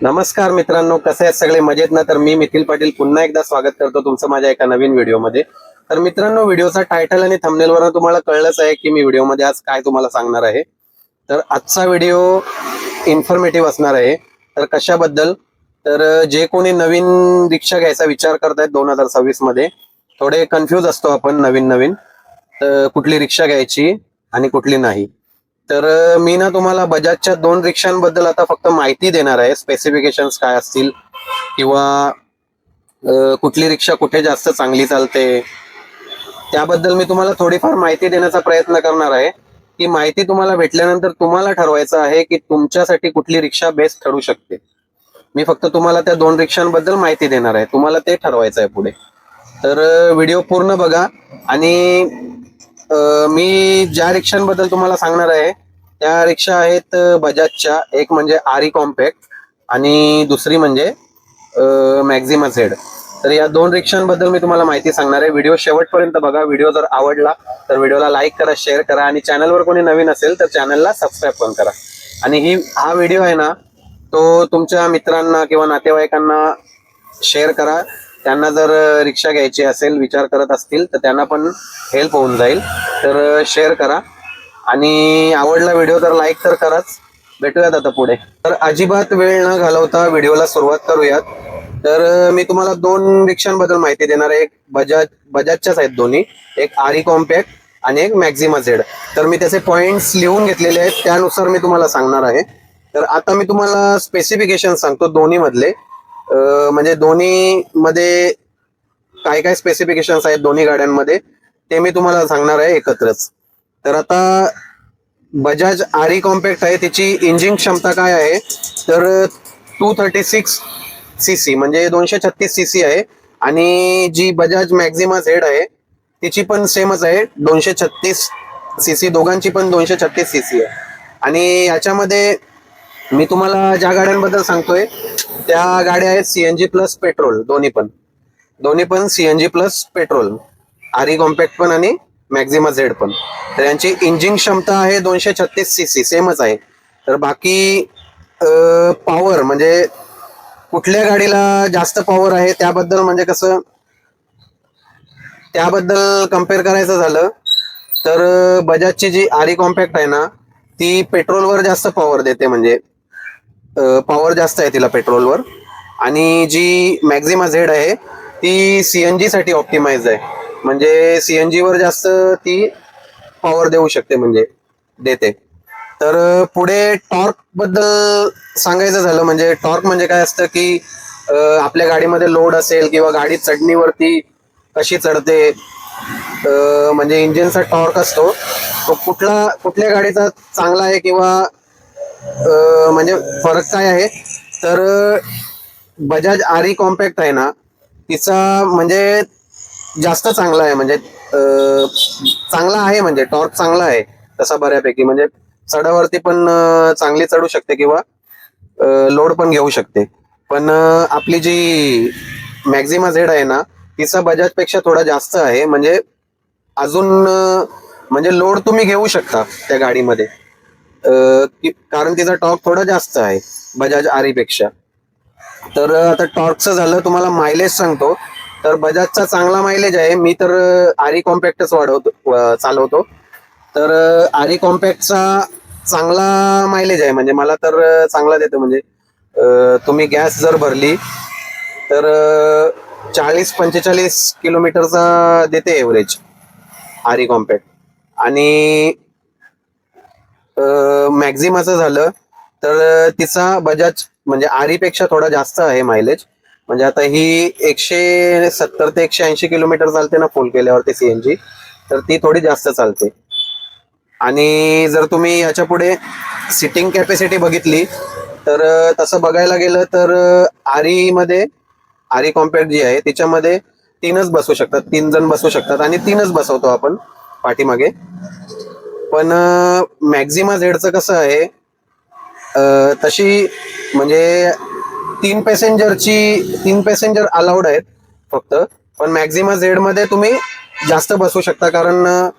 नमस्कार मित्रांनो, कसे आहेत सगळे? मजेत ना? तर मी मिथिल पाटील पुन्हा एकदा स्वागत करतो तुमचं माझ्या एका नवीन व्हिडिओमध्ये. तर मित्रांनो, व्हिडिओचा टायटल आणि थंबनेलवरून तुम्हाला कळलंच आहे की मी व्हिडिओमध्ये आज काय तुम्हाला सांगणार आहे. तर आजचा व्हिडिओ इन्फॉर्मेटिव्ह असणार आहे. तर कशाबद्दल? तर जे कोणी नवीन रिक्षा घ्यायचा विचार करतायत 2026 मध्ये, थोडे कन्फ्यूज असतो आपण नवीन नवीन, तर कुठली रिक्षा घ्यायची आणि कुठली नाही. तर मी ना तुम्हाला बजाजच्या 2 रिक्षांबद्दल आता फक्त माहिती देणार आहे. स्पेसिफिकेशन्स काय असतील किंवा कुठली रिक्षा कुठे जास्त चांगली चालते त्याबद्दल मी तुम्हाला थोडीफार माहिती देण्याचा प्रयत्न करणार आहे. ही माहिती तुम्हाला भेटल्यानंतर तुम्हाला ठरवायचं आहे की तुमच्यासाठी कुठली रिक्षा बेस्ट ठरू शकते. मी फक्त तुम्हाला त्या 2 रिक्षांबद्दल माहिती देणार आहे, तुम्हाला ते ठरवायचं आहे पुढे. तर व्हिडिओ पूर्ण बघा. आणि मी ज्या रिक्षांबद्दल तुम्हाला सांगणार आहे त्या रिक्षा आहेत बजाजच्या. एक म्हणजे आरी कॉम्पॅक्ट आणि दुसरी म्हणजे मॅक्झिमा झेड. तर या 2 रिक्षांबद्दल मी तुम्हाला माहिती सांगणार आहे. व्हिडिओ शेवटपर्यंत बघा. व्हिडिओ जर आवडला तर व्हिडिओला लाईक करा, शेअर करा आणि चॅनलवर कोणी नवीन असेल तर चॅनलला सबस्क्राईब पण करा. आणि हा व्हिडिओ आहे ना, तो तुमच्या मित्रांना किंवा नातेवाईकांना शेअर करा. त्यांना जर रिक्षा घ्यायची असेल, विचार करत असतील तर त्यांना पण हेल्प होऊन जाईल. तर शेअर करा आणि आवडला व्हिडिओ तर लाईक तर कराच. भेटूयात आता पुढे. तर अजिबात वेळ न घालवता व्हिडिओला सुरुवात करूयात. तर मी तुम्हाला 2 रिक्षांबद्दल माहिती देणार आहे. एक बजाजच्याच आहेत दोन्ही, एक आरी कॉम्पॅक्ट आणि एक मॅक्झिमा झेड. तर मी त्याचे पॉइंट्स लिहून घेतलेले आहेत, त्यानुसार मी तुम्हाला सांगणार आहे. तर आता मी तुम्हाला स्पेसिफिकेशन सांगतो दोन्ही मधले. म्हणजे दोन्ही मध्ये काय काय स्पेसिफिकेशन्स आहेत दोन्ही गाड्यांमध्ये ते मी तुम्हाला सांगणार आहे एकत्रच. तर आता बजाज आरी कॉम्पॅक्ट आहे, तिची इंजिन क्षमता काय आहे तर 236 सीसी म्हणजे 236 सीसी आहे. आणि जी बजाज मॅक्झिमा झेड आहे तिची पण सेमच आहे, 236 सीसी. दोघांची पण 236 सीसी आहे. आणि याच्यामध्ये मी तुम्हाला ज्या गाड्यांबद्दल सांगतोय त्या गाड्या आहेत सीएनजी प्लस पेट्रोल. दोन्ही पण सीएनजी प्लस पेट्रोल, आरी कॉम्पॅक्ट पण आणि मॅक्झिमा झेड पण. तर यांची इंजिन क्षमता आहे 236 सीसी, सेमच आहे. तर बाकी पॉवर म्हणजे कुठल्या गाडीला जास्त पॉवर आहे त्याबद्दल, म्हणजे कसं त्याबद्दल कम्पेअर करायचं झालं तर बजाजची जी आरी कॉम्पॅक्ट आहे ना ती पेट्रोलवर जास्त पॉवर देते, म्हणजे पॉवर जास्त आहे तिला पेट्रोलवर. आणि जी मॅक्झिमा झेड आहे ती सीएनजी साठी ऑप्टिमाइज आहे, म्हणजे सीएनजी वर जास्त ती पॉवर देऊ शकते, म्हणजे देते. तर पुढे टॉर्क बद्दल सांगायचं झालं, म्हणजे टॉर्क म्हणजे काय असतं की आपल्या गाडीमध्ये लोड असेल किंवा गाडी चढणीवरती कशी चढते, म्हणजे इंजिनचा टॉर्क असतो तो कुठल्या गाडीचा चांगला आहे किंवा म्हणजे फरक काय आहे. तर बजाज आरी कॉम्पॅक्ट आहे ना तिचा म्हणजे जास्त चांगला आहे, म्हणजे चांगला आहे, म्हणजे टॉर्क चांगला आहे तसा बऱ्यापैकी. म्हणजे चढावरती पण चांगली चढू शकते किंवा लोड पण घेऊ शकते. पण आपली जी मॅक्झिमा झेड आहे ना तिचा बजाज पेक्षा थोडा जास्त आहे, म्हणजे अजून म्हणजे लोड तुम्ही घेऊ शकता त्या गाडीमध्ये, कारण तिचा टॉर्क थोडा जास्त आहे बजाज आरी पेक्षा. तर आता टॉर्कचं झालं, तुम्हाला मायलेज सांगतो. तर बजाजचा चांगला मायलेज आहे. मी तर आरी कॉम्पॅक्टच चालवतो. तर आरी कॉम्पॅक्टचा चांगला मायलेज आहे, म्हणजे मला तर चांगला देतो. म्हणजे तुम्ही गॅस जर भरली तर 40-45 किलोमीटरचा देते एव्हरेज आरी कॉम्पॅक्ट. आणि मॅक्झिमाचं झालं तर तिचा बजाज म्हणजे आरीपेक्षा थोडा जास्त आहे मायलेज. म्हणजे आता ही 170 ते 180 किलोमीटर चालते ना फुल केल्यावरती सीएनजी, तर ती थोडी जास्त चालते. आणि जर तुम्ही याच्या पुढे सिटिंग कॅपॅसिटी बघितली तर तसं बघायला गेलं तर आरी कॉम्पॅक्ट जी आहे तिच्यामध्ये 3च बसू शकतात, 3 जण बसू शकतात आणि 3च बसवतो आपण पाठीमागे. पण मॅक्झिमा झेडचं कसं आहे, तशी म्हणजे 3 पॅसेंजर अलाउड आहेत फक्त. पण मॅक्झिमा झेड मध्ये तुम्ही जास्त बसू शकता, कारण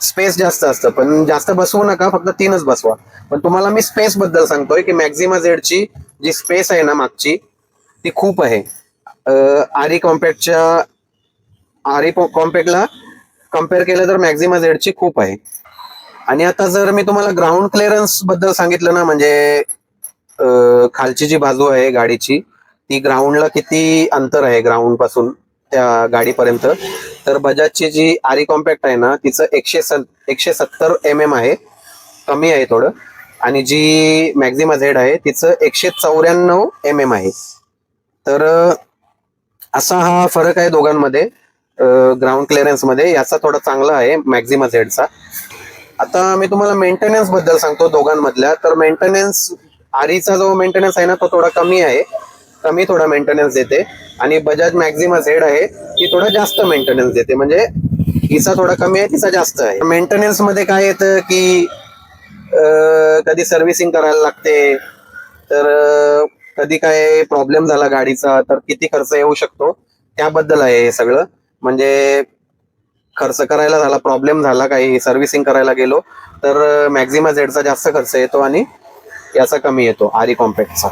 स्पेस जास्त असतं. पण जास्त बसवू नका, फक्त 3च बसवा. पण तुम्हाला मी स्पेस बद्दल सांगतोय की मॅक्झिमा झेडची जी स्पेस आहे ना मागची ती खूप आहे. आरी कॉम्पॅक्टला कम्पेअर केलं तर मॅक्झिमा झेडची खूप आहे. आणि आता जर मी तुम्हाला ग्राउंड क्लिअरन्स बद्दल सांगितलं ना, म्हणजे खालची जी बाजू आहे गाडीची ती ग्राउंडला किती अंतर आहे ग्राउंड पासून त्या गाडीपर्यंत, तर बजाजची जी आरी कॉम्पॅक्ट आहे ना तिचं 170 mm आहे, कमी आहे थोडं. आणि जी मॅक्झिमा झेड आहे तिचं 194 mm आहे. तर असा हा फरक आहे दोघांमध्ये. ग्राउंड क्लिअरन्स मध्ये याचा थोडा चांगला आहे मॅक्झिमा झेडचा. आता मी तुम्हाला मेंटेनन्स बद्दल सांगतो दोघांमधल्या. तर मेंटेनन्स, आरीचा जो मेंटेनन्स आहे ना तो थोडा कमी आहे, कमी थोडा मेंटेनन्स देते. आणि बजाज मॅक्झिमा झेड आहे ती थोडा जास्त मेंटेनन्स देते, म्हणजे हिचा थोडा कमी आहे तिचा जास्त आहे. मेंटेनन्स मध्ये काय येतं की कधी सर्व्हिसिंग करायला लागते, तर कधी काय प्रॉब्लेम झाला गाडीचा तर किती खर्च येऊ शकतो त्याबद्दल आहे हे सगळं. म्हणजे खर्च करायला झाला, प्रॉब्लेम झाला, काही सर्व्हिसिंग करायला गेलो तर मॅक्झिमा झेडचा जास्त खर्च येतो आणि याचा कमी येतो आरी कॉम्पॅक्टचा.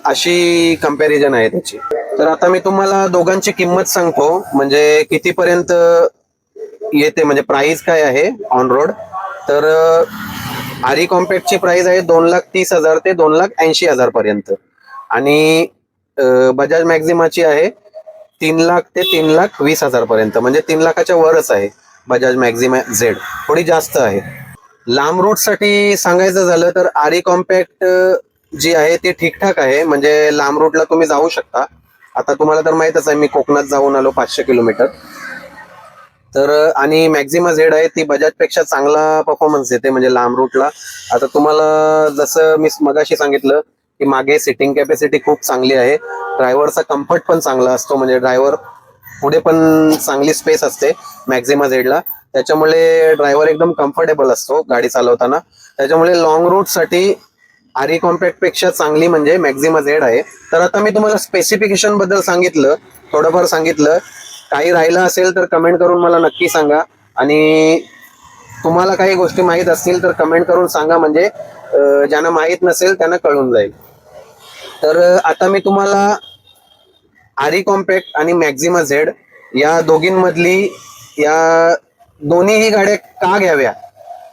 अशी कंपॅरिझन आहे त्याची. तर आता मी तुम्हाला दोघांची किंमत सांगतो, म्हणजे कितीपर्यंत येते, म्हणजे प्राइस काय आहे ऑन रोड. तर आरी कॉम्पॅक्टची प्राइस आहे 2,30,000 ते 2,80,000 पर्यंत. आणि बजाज मॅक्झिमाची आहे 3,00,000 ते 3,20,000 पर्यंत, म्हणजे 3,00,000च्या वरच आहे बजाज मॅक्झिमा झेड, थोडी जास्त आहे. लांब रूट साठी सांगायचं झालं तर आरी कॉम्पॅक्ट जी आहे ती ठीकठाक आहे, म्हणजे लांब रूटला तुम्ही जाऊ शकता. आता तुम्हाला तर माहितच आहे मी कोकणात जाऊन आलो 500 किलोमीटर. तर आणि मॅक्झिमा झेड आहे ती बजाजपेक्षा चांगला परफॉर्मन्स देते म्हणजे लांब रूटला. आता तुम्हाला जसं मी मगाशी सांगितलं की मागे सिटिंग कॅपॅसिटी खूप चांगली आहे, ड्रायव्हरचा कम्फर्ट पण चांगला असतो, म्हणजे ड्रायव्हर पुढे पण चांगली स्पेस असते मॅक्झिमा झेडला, त्याच्यामुळे ड्रायव्हर एकदम कम्फर्टेबल असतो गाडी चालवताना. त्याच्यामुळे लॉंग रूट साठी आरी कॉम्पॅक्ट पेक्षा चांगली म्हणजे मॅक्झिमा झेड आहे. तर आता मी तुम्हाला स्पेसिफिकेशन बद्दल सांगितलं, थोडंफार सांगितलं. काही राहिलं असेल तर कमेंट करून मला नक्की सांगा. आणि तुम्हाला काही गोष्टी माहीत असतील तर कमेंट करून सांगा, म्हणजे ज्यांना माहीत नसेल त्यांना कळून जाईल. तर आता मी तुम्हाला आरी कॉम्पॅक्ट आणि मॅक्झिमा झेड या दोघींमधली, या दोन्हीही गाड्या का घ्याव्या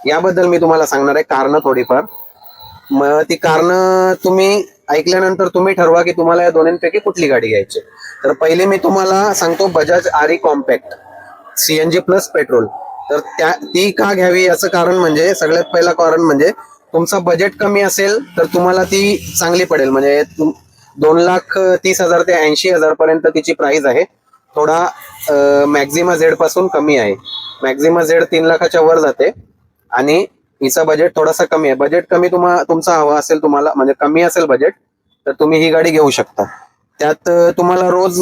याबद्दल मी तुम्हाला सांगणार आहे, कारणं थोडीफार. मग ती कारणं तुम्ही ऐकल्यानंतर तुम्ही ठरवा की तुम्हाला या दोन्हींपैकी कुठली गाडी घ्यायची. तर पहिले मी तुम्हाला सांगतो बजाज आरी कॉम्पॅक्ट सीएनजी प्लस पेट्रोल. तर ती का घ्यावी याचं कारण म्हणजे, सगळ्यात पहिला कारण म्हणजे तुमचा बजेट कमी असेल तर तुम्हाला ती चांगली पडेल. म्हणजे 2,30,000 ते 80,000 पर्यंत तिची प्राइस आहे. थोडा मॅक्झिमा झेड पासून कमी आहे. मॅक्झिमा झेड 3,00,000च्या वर जाते आणि हिचा बजेट थोडासा कमी आहे. बजेट कमी तुमचा हवा असेल तुम्हाला, म्हणजे कमी असेल बजेट, तर तुम्ही ही गाडी घेऊ शकता. त्यात तुम्हाला रोज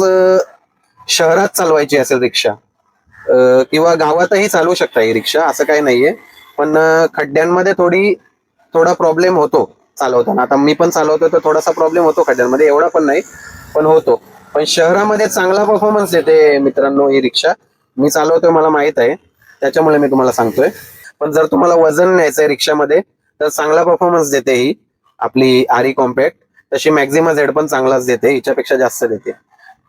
शहरात चालवायची असेल रिक्षा, किंवा गावातही चालवू शकता ही रिक्षा, असं काही नाहीये. पण खड्ड्यांमध्ये थोडा प्रॉब्लेम होतो चालवताना. आता मी पण चालवतो तर थोडासा प्रॉब्लेम होतो खड्ड्यांमध्ये, एवढा पण नाही पण होतो. पण शहरामध्ये चांगला परफॉर्मन्स देते मित्रांनो ही रिक्षा. मी चालवतोय, मला माहित आहे, त्याच्यामुळे मी तुम्हाला सांगतोय. पण जर तुम्हाला वजन न्यायचंय रिक्षामध्ये तर चांगला परफॉर्मन्स देते ही आपली आरी कॉम्पॅक्ट. तशी मॅक्झिमा झेड पण चांगलाच देते, हिच्यापेक्षा जास्त देते.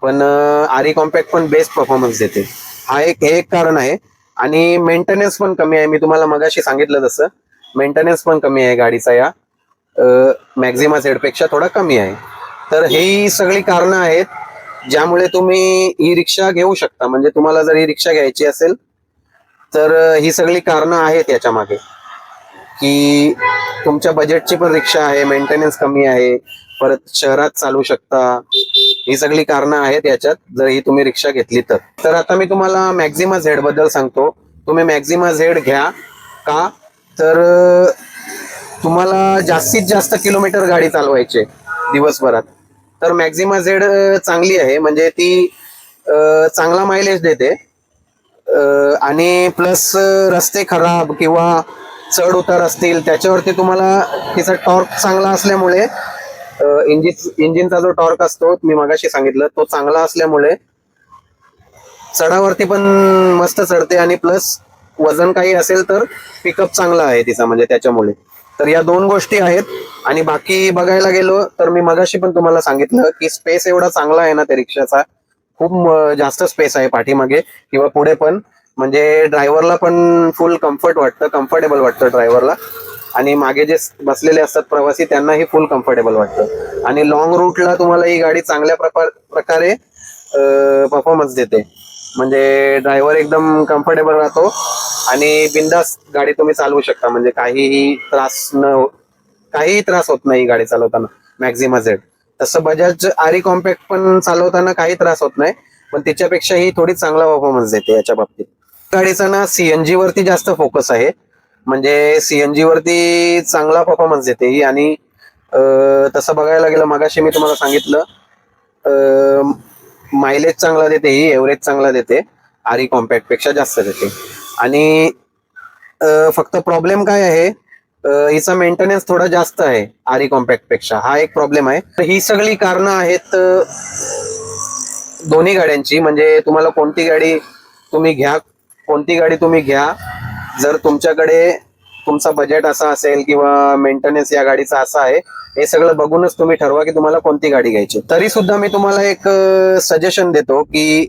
पण आरी कॉम्पॅक्ट पण बेस्ट परफॉर्मन्स देते. हे एक कारण आहे. आणि मेंटेनन्स पण कमी आहे, मी तुम्हाला मगाशी सांगितलं तसं मेंटेनन्स पण कमी आहे गाडीचा या मॅक्झिमा झेड पेक्षा थोडा कमी आहे. तर ही सगळी कारणं आहेत ज्यामुळे तुम्ही ही रिक्षा घेऊ शकता. म्हणजे तुम्हाला जर ही रिक्षा घ्यायची असेल तर ही सगळी कारणं आहेत याच्या मागे, की तुमच्या बजेटची पण रिक्षा आहे, मेंटेनन्स कमी आहे, परत शहरात चालू शकता. ही सगळी कारणं आहेत याच्यात, जर ही तुम्ही रिक्षा घेतली तर. तर आता मी तुम्हाला मॅक्झिमा झेड बद्दल सांगतो. तुम्ही मॅक्झिमा झेड घ्या का, तर तुम्हाला जास्तीत जास्त किलोमीटर गाडी चालवायची दिवसभरात, तर मॅक्झिमा झेड चांगली आहे. म्हणजे ती चांगला मायलेज देते. आणि प्लस रस्ते खराब किंवा चढ उतार असतील त्याच्यावरती तुम्हाला तिचा टॉर्क चांगला असल्यामुळे, इंजिनचा जो टॉर्क असतो मी मगाशी सांगितलं तो चांगला असल्यामुळे चढावरती पण मस्त चढते. आणि प्लस वजन काही असेल तर पिकअप चांगला आहे तिचा, म्हणजे त्याच्यामुळे. तर या दोन गोष्टी आहेत. आणि बाकी बघायला गेलो तर मी मगाशी पण तुम्हाला सांगितलं की स्पेस एवढा चांगला आहे ना त्या रिक्षाचा, खूप जास्त स्पेस आहे पाठीमागे किंवा पुढे पण. म्हणजे ड्रायव्हरला पण फुल कम्फर्ट वाटतं, कम्फर्टेबल वाटतं ड्रायव्हरला. आणि मागे जे बसलेले असतात प्रवासी त्यांनाही फुल कम्फर्टेबल वाटतं. आणि लॉंग रूटला तुम्हाला ही गाडी चांगल्या प्रकारे परफॉर्मन्स देते. म्हणजे ड्रायव्हर एकदम कम्फर्टेबल राहतो आणि बिंदास गाडी तुम्ही चालवू शकता. म्हणजे काहीही त्रास होत नाही गाडी चालवताना मॅक्झिमा झेड. तसं बजाज आरी कॉम्पॅक्ट पण चालवताना काही त्रास होत नाही, पण त्याच्यापेक्षा ही थोडी चांगला परफॉर्मन्स देते याच्या बाबतीत. गाडीचा ना सीएनजी वरती जास्त फोकस आहे. म्हणजे सीएनजी वरती चांगला परफॉर्मन्स देते ही. आणि तसं बघायला गेलं मगाशी मी तुम्हाला सांगितलं मायलेज चांगला देते ही, एव्हरेज चांगला देते, आरी कॉम्पॅक्ट पेक्षा जास्त देते. आणि फक्त प्रॉब्लेम काय आहे, हिचा मेंटेनन्स थोडा जास्त आहे आरी कॉम्पॅक्ट पेक्षा, हा एक प्रॉब्लेम आहे. तर ही सगळी कारणं आहेत दोन्ही गाड्यांची. म्हणजे तुम्हाला कोणती गाडी तुम्ही घ्या, जर तुमच्याकडे तुमचा बजेट असा असेल किंवा मेंटेनन्स या गाडीचा असा आहे, हे सगळं बघूनच तुम्ही ठरवा की तुम्हाला कोणती गाडी घ्यायची. तरी सुद्धा मी तुम्हाला एक सजेशन देतो की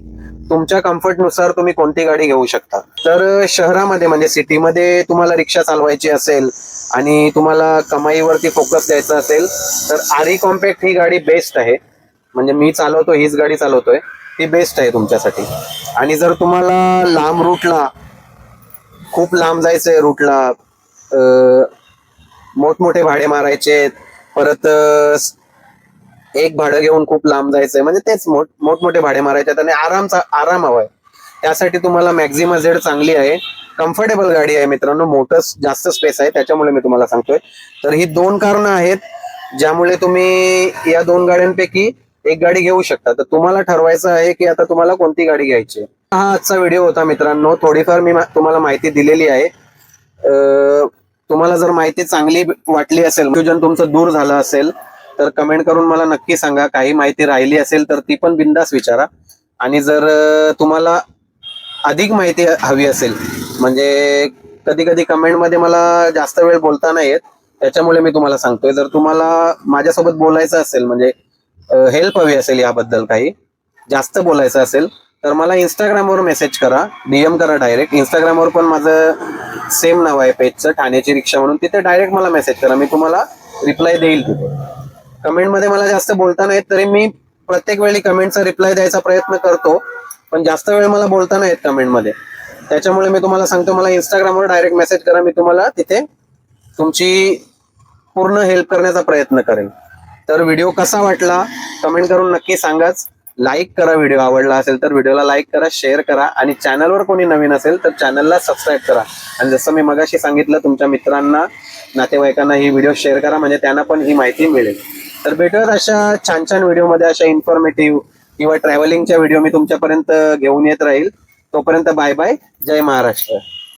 तुमच्या कम्फर्टनुसार तुम्ही कोणती गाडी घेऊ शकता. तर शहरामध्ये म्हणजे सिटीमध्ये तुम्हाला रिक्षा चालवायची असेल आणि तुम्हाला कमाईवरती फोकस द्यायचा असेल तर आरी कॉम्पॅक्ट ही गाडी बेस्ट आहे. म्हणजे मी चालवतो, हीच गाडी चालवतोय, ती बेस्ट आहे तुमच्यासाठी. आणि जर तुम्हाला लांब रूटला, खूप लांब जायचंय रूटला, मोठमोठे भाडे मारायचे, परत एक भाडं घेऊन खूप लांब जायचंय, म्हणजे तेच मोठमोठे भाडे मारायचे आणि आराम हवाय, त्यासाठी तुम्हाला मॅक्झिमा झेड चांगली आहे. कम्फर्टेबल गाडी आहे मित्रांनो, मोठं जास्त स्पेस आहे, त्याच्यामुळे मी तुम्हाला सांगतोय. तर ही दोन कारणं आहेत ज्यामुळे तुम्ही या दोन गाड्यांपैकी एक गाडी घेऊ शकता. तर तुम्हाला ठरवायचं आहे की आता तुम्हाला कोणती गाडी घ्यायची. हा आजचा व्हिडिओ होता मित्रांनो. थोडीफार मी तुम्हाला माहिती दिलेली आहे. तुम्हाला जर माहिती चांगली वाटली असेल, कन्फ्युजन तुमचं दूर झालं असेल तर कमेंट करून मला नक्की सांगा. काही माहिती राहिली असेल तर ती पण बिंदास विचारा. आणि जर तुम्हाला अधिक माहिती हवी असेल, म्हणजे कधी कधी कमेंटमध्ये मला जास्त वेळ बोलता नाही येत, त्याच्यामुळे मी तुम्हाला सांगतोय. जर तुम्हाला माझ्यासोबत बोलायचं असेल, म्हणजे हेल्प हवी असेल, याबद्दल काही जास्त बोलायचं असेल, तर मला इंस्टाग्रामवर मेसेज करा, डीएम करा डायरेक्ट. इंस्टाग्रामवर पण माझं सेम नाव आहे पेजचं, ठाण्याची रिक्षा म्हणून. तिथे डायरेक्ट मला मेसेज करा, मी तुम्हाला रिप्लाय देईल. तिथे कमेंटमध्ये मला जास्त बोलता नाही, तरी मी प्रत्येक वेळी कमेंटचा रिप्लाय द्यायचा प्रयत्न करतो, पण जास्त वेळ मला बोलता नाही येत कमेंटमध्ये. त्याच्यामुळे मी तुम्हाला सांगतो, मला इंस्टाग्रामवर डायरेक्ट मेसेज करा, मी तुम्हाला तिथे तुमची पूर्ण हेल्प करण्याचा प्रयत्न करेन. तर व्हिडिओ कसा वाटला कमेंट करून नक्की सांगाच. लाईक करा, व्हिडिओ आवडला असेल तर व्हिडिओला लाईक करा, शेअर करा. आणि चॅनलवर कोणी नवीन असेल तर चॅनलला सबस्क्राईब करा. आणि जसं मी मगाशी सांगितलं, तुमच्या मित्रांना, नातेवाईकांना ही व्हिडिओ शेअर करा, म्हणजे त्यांना पण ही माहिती मिळेल. तर भेटूयात अशा छान छान व्हिडिओमध्ये, अशा इन्फॉर्मेटिव्ह किंवा ट्रॅव्हलिंगच्या व्हिडिओ मी तुमच्यापर्यंत घेऊन येत राहील. तोपर्यंत बाय बाय, जय महाराष्ट्र.